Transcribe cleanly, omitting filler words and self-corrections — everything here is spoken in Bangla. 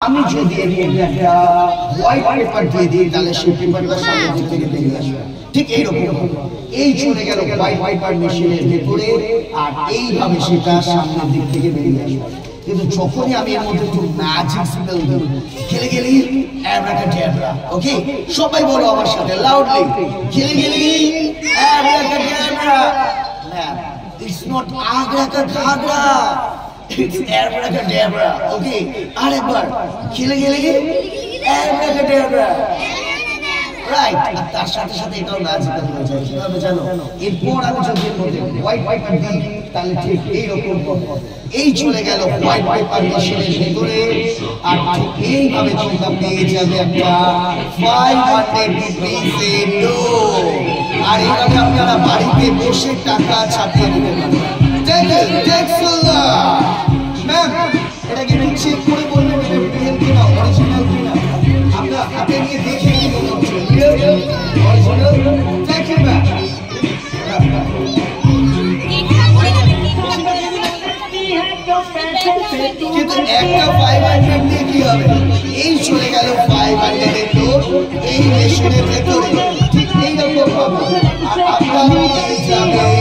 আমি যদি এর মধ্যে একটা হোয়াইট পেপার দিয়ে দিই তাহলে সেই পেপারটা সামনের দিক থেকে বেরিয়ে আসবে। ঠিক এইরকম এই চলে গেল হোয়াইট পেপার মেশিনের ভেতরে, আর এইভাবে সেটা সামনের দিক থেকে বেরিয়ে আসবে। কিন্তু যখনই আমি এর মধ্যে একটু ম্যাজিক স্পেল দেব, খেলে গেলি অ্যাব্রাকাডাব্রা। ওকে, সবাই বলো আমার সাথে লাউডলি, খেলে গেলি abracadabra. It's not abracadabra, it's abracadabra. Okay, আরেকবার খেলে গেলি অ্যাব্রাকাডাব্রা। রাইট, আর তার সাথে সাথে এটাও ম্যাজিক্যাল হয়ে যায়। কিভাবে জানো? এরপর আমি যদি এর মধ্যে হোয়াইট পেপার দিই তাহলে ঠিক এইরকম এই চলে গেল হোয়াইট পেপার মেশিনের ভেতরে, আর ঠিক এইভাবে তোমরা পেয়ে যাবে একটা 500 রুপিসের নোট। আর এইভাবে আপনারা বাড়িতে বসে টাকা ছাপিয়ে নিতে পারবেন। ম্যাম, এটা কি একটু চেক করে বলবেন এটা রিয়েল কিনা, অরিজিনাল কিনা? আপনারা হাতে নিয়ে দেখে কি মনে হচ্ছে? Real, original? Thank you ma'am. কিন্তু একটা 500 দিয়ে কি হবে? এই চলে গেল 500 এর নোট এই মেশিনের ভেতরে। ঠিক এইরকম ভাবে আর আপনারা পেয়ে যাবেন